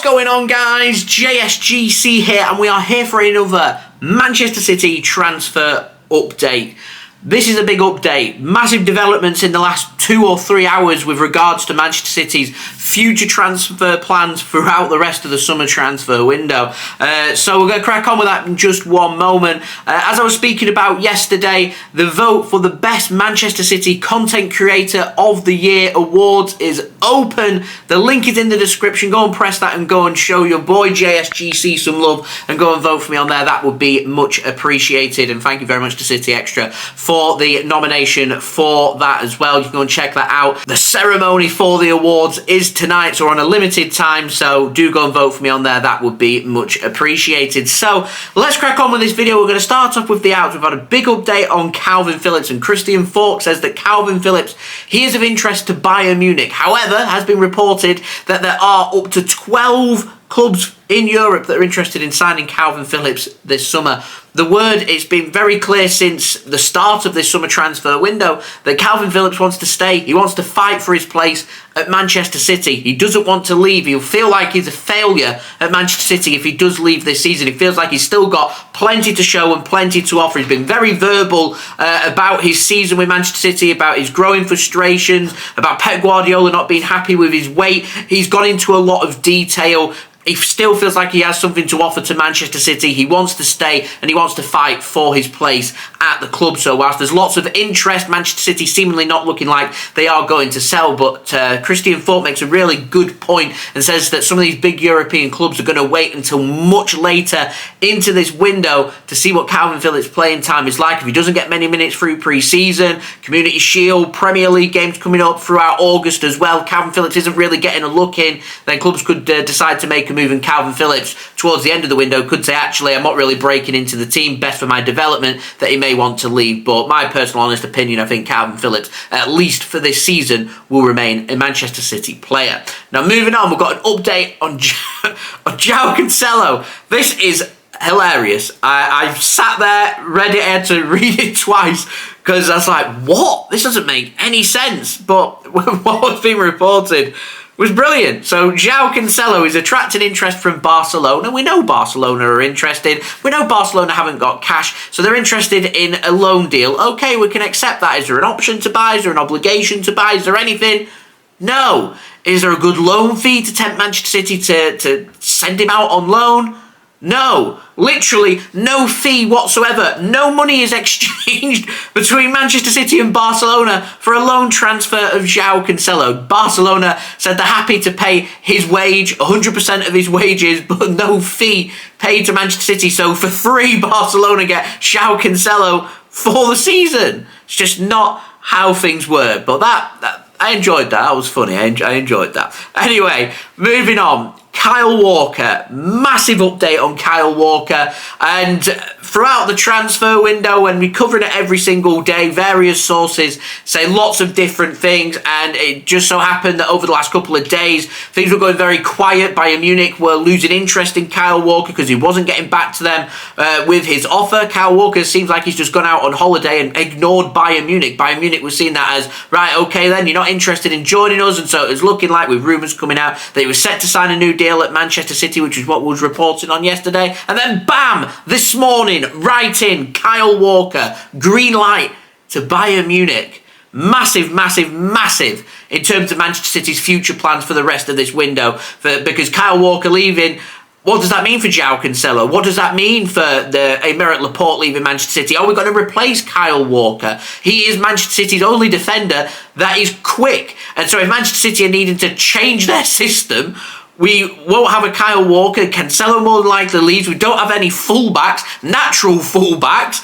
going on, guys? JSGC here, and we are here for another Manchester City transfer update. This is a big update. Massive developments in the last 2 or 3 hours with regards to Manchester City's future transfer plans throughout the rest of the summer transfer window. So we're going to crack on with that in just one moment. As I was speaking about yesterday, the vote for the Best Manchester City Content Creator of the Year awards is open. The link is in the description. Go and press that and go and show your boy JSGC some love and go and vote for me on there. That would be much appreciated. And thank you very much to City Extra for the nomination for that as well. You can go and check that out. The ceremony for the awards is tonight, so we're on a limited time, so do go and vote for me on there. That would be much appreciated. So let's crack on with this video. We're going to start off with the outs. We've had a big update on Kalvin Phillips, and Falk says that Kalvin Phillips, he is of interest to Bayern Munich. However, has been reported that there are up to 12 clubs in Europe that are interested in signing Kalvin Phillips this summer. The word, it's been very clear since the start of this summer transfer window that Kalvin Phillips wants to stay. He wants to fight for his place at Manchester City. He doesn't want to leave. He'll feel like he's a failure at Manchester City if he does leave this season. He feels like he's still got plenty to show and plenty to offer. He's been very verbal about his season with Manchester City, about his growing frustrations, about Pep Guardiola not being happy with his weight. He's gone into a lot of detail. He still feels like he has something to offer to Manchester City. He wants to stay and he wants to fight for his place at the club. So whilst there's lots of interest, Manchester City seemingly not looking like they are going to sell. But Falk makes a really good point and says that some of these big European clubs are going to wait until much later into this window to see what Kalvin Phillips' playing time is like. If he doesn't get many minutes through pre-season, Community Shield, Premier League games coming up throughout August as well, Kalvin Phillips isn't really getting a look in, then clubs could decide to make a move, and Kalvin Phillips towards the end of the window could say, actually, I'm not really breaking into the team, best for my development, that he may want to leave. But my personal honest opinion, I think Kalvin Phillips, at least for this season, will remain a Manchester City player. Now moving on, we've got an update on Joao Cancelo. This is hilarious. I sat there, read it, I had to read it twice because I was like, what? This doesn't make any sense. But what was being reported was brilliant. So Joao Cancelo is attracting interest from Barcelona. We know Barcelona are interested. We know Barcelona haven't got cash, so they're interested in a loan deal. Okay, we can accept that. Is there an option to buy? Is there an obligation to buy? Is there anything? No. Is there a good loan fee to tempt Manchester City to send him out on loan? No, literally no fee whatsoever. No money is exchanged between Manchester City and Barcelona for a loan transfer of Joao Cancelo. Barcelona said they're happy to pay his wage, 100% of his wages, but no fee paid to Manchester City. So for free, Barcelona get Joao Cancelo for the season. It's just not how things work. But that I enjoyed that. That was funny. I enjoyed that. Anyway, moving on. Kyle Walker, massive update on Kyle Walker, and throughout the transfer window, when we covered it every single day, various sources say lots of different things, and it just so happened that over the last couple of days things were going very quiet. Bayern Munich were losing interest in Kyle Walker because he wasn't getting back to them with his offer. Kyle Walker seems like he's just gone out on holiday and ignored Bayern Munich. Bayern Munich was seeing that as, right, okay then, you're not interested in joining us, and so it was looking like, with rumours coming out, that he was set to sign a new deal at Manchester City, which is what was reported on yesterday, and then bam, this morning, right in, Kyle Walker, green light to Bayern Munich. Massive, massive, massive in terms of Manchester City's future plans for the rest of this window, because Kyle Walker leaving, what does that mean for Joao Cancelo? What does that mean for the Aymeric Laporte leaving Manchester City? Are we going to replace Kyle Walker? He is Manchester City's only defender that is quick, and so if Manchester City are needing to change their system, we won't have a Kyle Walker. Cancelo more than likely leaves. We don't have any fullbacks, natural fullbacks.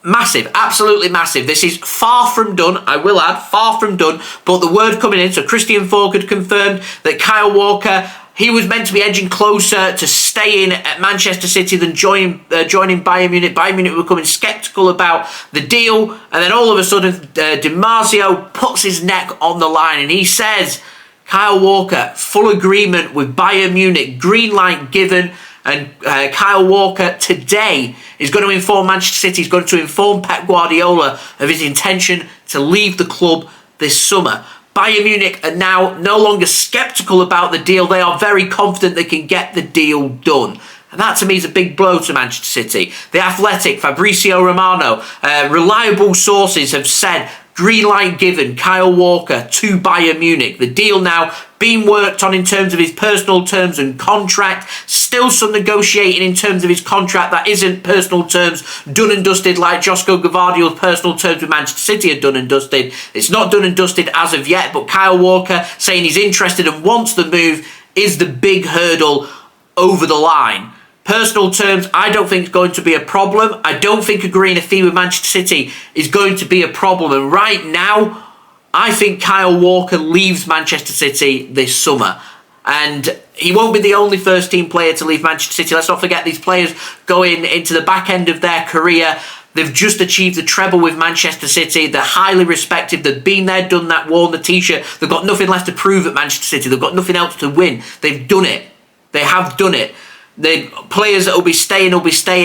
Massive, absolutely massive. This is far from done, I will add, far from done. But the word coming in, so Falk had confirmed that Kyle Walker, he was meant to be edging closer to staying at Manchester City than joining Bayern Munich. Bayern Munich were becoming sceptical about the deal. And then all of a sudden, Marzio puts his neck on the line and he says, Kyle Walker, full agreement with Bayern Munich, green light given, and Kyle Walker today is going to inform Manchester City, he's going to inform Pep Guardiola of his intention to leave the club this summer. Bayern Munich are now no longer sceptical about the deal. They are very confident they can get the deal done. And that to me is a big blow to Manchester City. The Athletic, Fabrizio Romano, reliable sources have said green light given Kyle Walker to Bayern Munich. The deal now being worked on in terms of his personal terms and contract. Still some negotiating in terms of his contract that isn't personal terms done and dusted like Josko Gvardiol's personal terms with Manchester City are done and dusted. It's not done and dusted as of yet, but Kyle Walker saying he's interested and wants the move is the big hurdle over the line. Personal terms, I don't think it's going to be a problem. I don't think agreeing a fee with Manchester City is going to be a problem. And right now, I think Kyle Walker leaves Manchester City this summer. And he won't be the only first-team player to leave Manchester City. Let's not forget these players going into the back end of their career. They've just achieved the treble with Manchester City. They're highly respected. They've been there, done that, worn the T-shirt. They've got nothing left to prove at Manchester City. They've got nothing else to win. They've done it. They have done it. The players that will be staying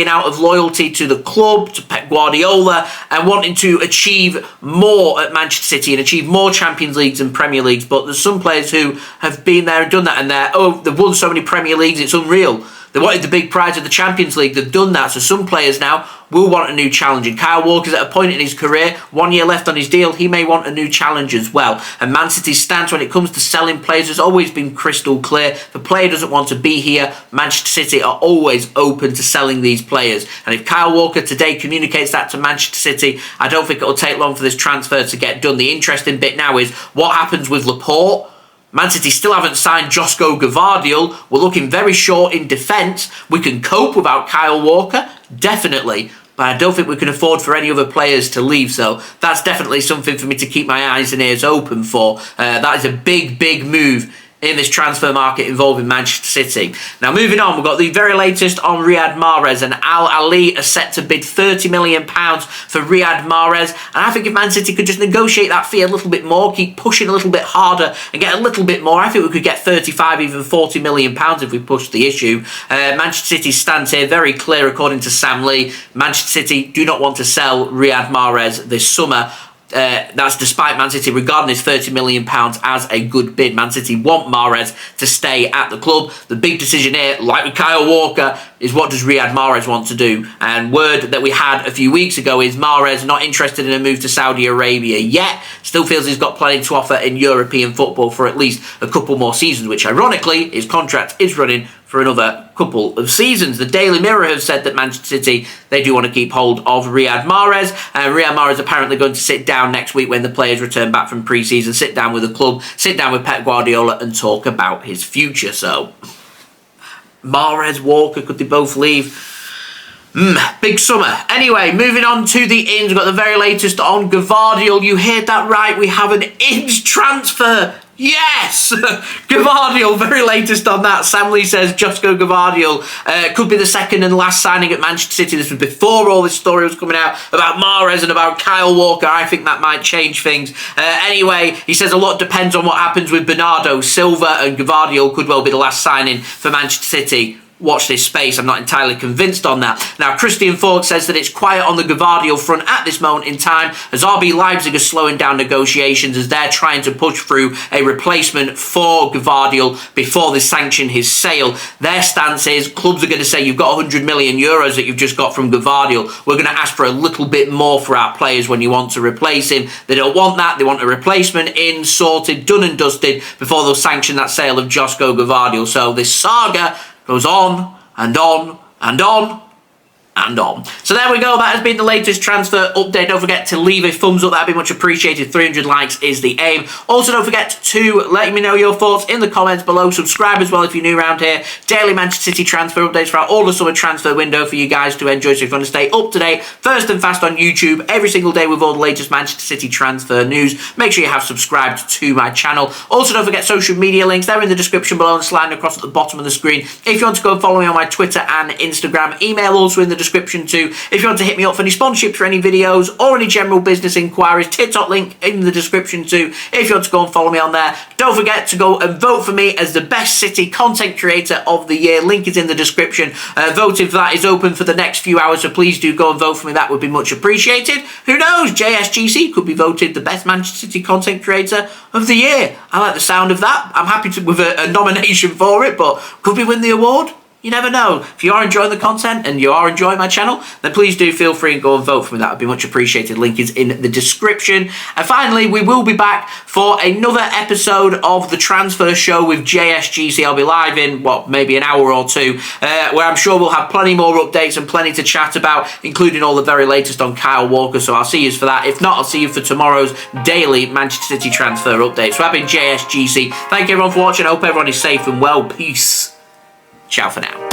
out of loyalty to the club, to Pep Guardiola, and wanting to achieve more at Manchester City and achieve more Champions Leagues and Premier Leagues. But there's some players who have been there and done that, and they've won so many Premier Leagues, it's unreal. They wanted the big prize of the Champions League. They've done that. So some players now will want a new challenge. And Kyle Walker's at a point in his career, 1 year left on his deal, he may want a new challenge as well. And Man City's stance when it comes to selling players has always been crystal clear. If a player doesn't want to be here, Manchester City are always open to selling these players. And if Kyle Walker today communicates that to Manchester City, I don't think it will take long for this transfer to get done. The interesting bit now is what happens with Laporte. Man City still haven't signed Josko Gvardiol. We're looking very short in defence. We can cope without Kyle Walker, definitely. But I don't think we can afford for any other players to leave. So that's definitely something for me to keep my eyes and ears open for. That is a big, big move in this transfer market involving Manchester City. Now moving on, we've got the very latest on Riyad Mahrez, and Al-Ahli are set to bid £30 million for Riyad Mahrez. And I think if Man City could just negotiate that fee a little bit more, keep pushing a little bit harder and get a little bit more, I think we could get 35, even £40 million if we push the issue. Manchester City's stance here very clear according to Sam Lee. Manchester City do not want to sell Riyad Mahrez this summer. That's despite Man City regarding his £30 million as a good bid. Man City want Mahrez to stay at the club. The big decision here, like with Kyle Walker, is what does Riyad Mahrez want to do? And word that we had a few weeks ago is Mahrez not interested in a move to Saudi Arabia yet. Still feels he's got plenty to offer in European football for at least a couple more seasons, which ironically his contract is running for another couple of seasons. The Daily Mirror have said that Manchester City, they do want to keep hold of Riyad Mahrez, and Riyad Mahrez apparently going to sit down next week when the players return back from pre-season, sit down with the club, sit down with Pep Guardiola and talk about his future. So, Mahrez, Walker, could they both leave? Big summer. Anyway, moving on to the ins. We've got the very latest on Gvardiol. You heard that right, we have an ins transfer. Yes! Gvardiol, very latest on that. Sam Lee says Josko Gvardiol could be the second and last signing at Manchester City. This was before all this story was coming out about Mahrez and about Kyle Walker. I think that might change things. Anyway, he says a lot depends on what happens with Bernardo Silva, and Gvardiol could well be the last signing for Manchester City. Watch this space. I'm not entirely convinced on that. Now, Falk says that it's quiet on the Gvardiol front at this moment in time as RB Leipzig are slowing down negotiations as they're trying to push through a replacement for Gvardiol before they sanction his sale. Their stance is clubs are going to say you've got 100 million euros that you've just got from Gvardiol. We're going to ask for a little bit more for our players when you want to replace him. They don't want that. They want a replacement in, sorted, done and dusted before they'll sanction that sale of Josko Gvardiol. So this saga goes on and on and on and on. So there we go. That has been the latest transfer update. Don't forget to leave a thumbs up. That'd be much appreciated. 300 likes is the aim. Also, don't forget to let me know your thoughts in the comments below. Subscribe as well if you're new around here. Daily Manchester City transfer updates throughout all the summer transfer window for you guys to enjoy. So if you want to stay up to date, first and fast on YouTube every single day with all the latest Manchester City transfer news, make sure you have subscribed to my channel. Also, don't forget social media links. They're in the description below and sliding across at the bottom of the screen. If you want to go and follow me on my Twitter and Instagram, email also in the description description too. If you want to hit me up for any sponsorships for any videos or any general business inquiries, TikTok link in the description too. If you want to go and follow me on there, don't forget to go and vote for me as the best City content creator of the year. Link is in the description. Voting for that is open for the next few hours, so please do go and vote for me. That would be much appreciated. Who knows? JSGC could be voted the best Manchester City content creator of the year. I like the sound of that. I'm happy with a nomination for it, but could we win the award? You never know. If you are enjoying the content and you are enjoying my channel, then please do feel free and go and vote for me. That would be much appreciated. Link is in the description. And finally, we will be back for another episode of the transfer show with JSGC. I'll be live in, maybe an hour or two, where I'm sure we'll have plenty more updates and plenty to chat about, including all the very latest on Kyle Walker. So I'll see you for that. If not, I'll see you for tomorrow's daily Manchester City transfer update. So I've been JSGC. Thank you everyone for watching. I hope everyone is safe and well. Peace. Ciao for now.